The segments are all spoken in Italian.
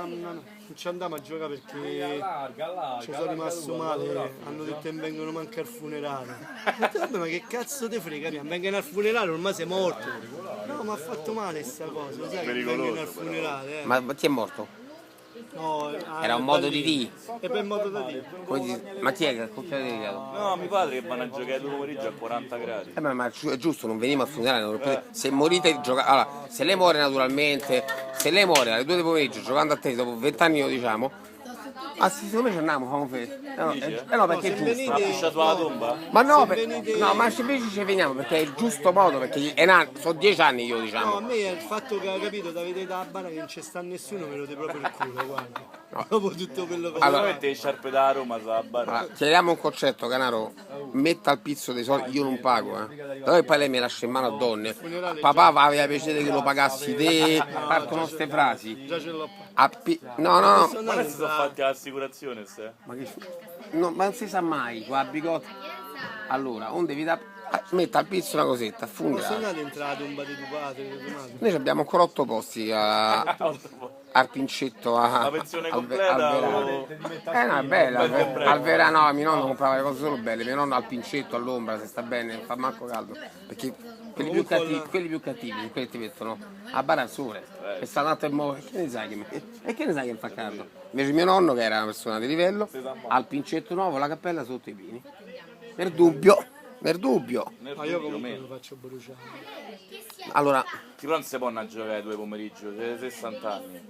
non ci andiamo a giocare perché ci sono rimasto male, hanno detto che vengono manca al funerale. Ho detto, vabbè, ma che cazzo te frega, vengono al funerale, ormai sei morto. No, mi ha fatto male sta cosa, lo sai che vengono al funerale, Ma chi è morto? No, Era un modo di dire. è per modo da dire. Ma chi è che ha cocchiato di rigato? No, mio padre che vanno a giocare 2 pomeriggio a 40 gradi. Ma è giusto, non veniamo a funerale. Se morite allora, se lei muore naturalmente, se lei muore alle 2 del pomeriggio giocando a te dopo 20 anni, diciamo. Ah sì, secondo me ci andiamo, famo fede. No, perché è giusto. Ha pisciato la tomba? Ma no, no, ma se invece ci veniamo perché è il giusto modo, perché sono 10 anni io, No, a diciamo. me il fatto che ho capito da vedere da bara che non c'è sta nessuno me lo dai proprio il culo, guarda. Dopo tutto quello che Allora mette le sciarpe da Roma sulla barra. Allora, chiariamo un concetto, Canaro, metta al pizzo dei soldi, io non pago, Però che poi lei mi lascia in mano a donne. Papà aveva piacere che lo pagassi te, partono ste frasi. già ce l'ho No, no, Ma adesso sono fatti l'assicurazione, se? ma non si sa mai, qua a Bigotto. Allora, onde vi dà. Metta al pizzo una cosetta, Posso funga. andare entrato un bar di tuo padre, di tua madre? Noi abbiamo ancora 8 posti al Pincetto La pensione completa al Verano. o... No, è bella, al Verano, no, mio nonno comprava le cose solo belle, mio nonno al Pincetto, all'ombra, se sta bene, non fa manco caldo, perché quelli più cattivi, quelli ti mettono a bara al sole, e sta tanto e muove, che ne sai che fa caldo? Invece mio nonno, che era una persona di livello, al Pincetto nuovo, la cappella sotto i pini, per dubbio. Ma io comunque lo faccio bruciare. Allora, Però non si può andare a giocare 2 pomeriggi, siete 60 anni.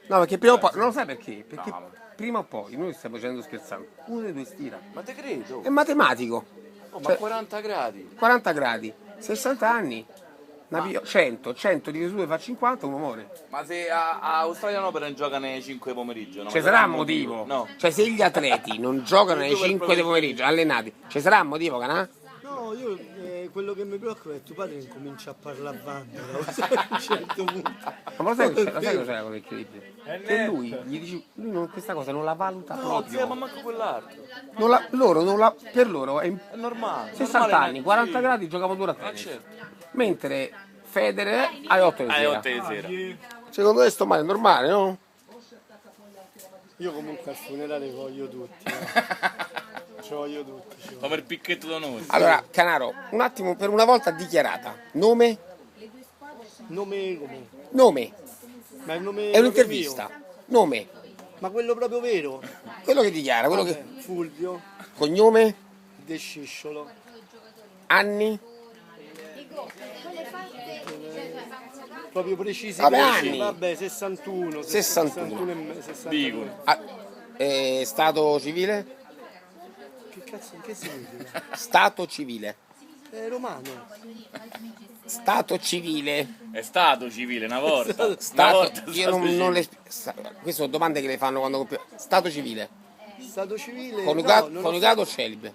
no, perché prima o poi, non lo sai perché? Perché prima o poi, noi stiamo facendo scherzando, uno dei due stira. Ma te credo? È matematico. Oh, ma 40 gradi. 40 gradi, 60 anni, 100 diviso 2 fa 50, uno muore. Ma se a Australian Open giocano alle 5 pomeriggio, no? Ci sarà un motivo? No. Cioè se gli atleti non giocano alle 5 del pomeriggio allenati, ci sarà un motivo, canà? No, io quello che mi preoccupa è che tuo padre incomincia a parlare a Vandera, a un certo punto. Ma lo sai cos'è la cosa incredibile? Che lui, gli dice, lui questa cosa non la valuta No, zia, ma proprio. manco quell'altro. Per loro è È normale. 60 anni, 40 sì. gradi, giocavano due a Ma tennis. certo. Mentre Federer alle 8 di Alle sera. 8 di sera. Secondo te sto male, è normale, no? Io comunque al funerale voglio tutti. Ci voglio tutti. Come il picchetto d'onore. Allora, Canaro, un attimo, per una volta dichiarata. Nome? Nome come? Nome. Ma il nome È proprio un'intervista. mio? Nome. Ma quello proprio vero? Quello che dichiara, quello che. Vabbè, Fulvio Cognome? De Scisciolo. Anni? Proprio precisi. Vabbè, precisi. anni. Vabbè, 61. 61. 61. Dico. Stato civile? Che cazzo, che significa? Stato civile. È romano. Stato civile. È stato civile una volta. Una Stato, volta io non le. Queste sono domande che le fanno quando Stato civile. Stato civile. Coniugato, no, non ho coniugato o celibe?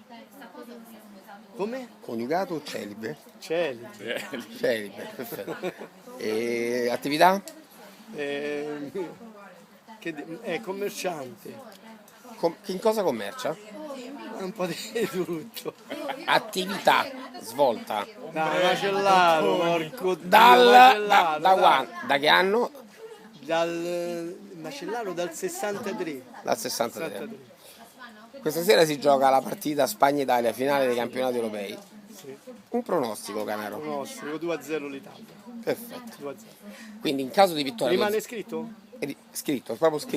Come? Coniugato o celibe? Cieli. Celibe, perfetto. Attività? È commerciante. In cosa commercia? Un po' di tutto. Attività svolta. Dai, macellaro, porco Dio, Da macellaro, quando? Da che anno? dal macellaro dal 63. Dal 63. 63. Questa sera si gioca la partita Spagna-Italia, finale dei campionati europei. Sì. Un pronostico, Canaro. Pronostico 2-0 l'Italia. Perfetto. 2-0. Quindi in caso di vittoria. Rimane scritto? Scritto, proprio scritto.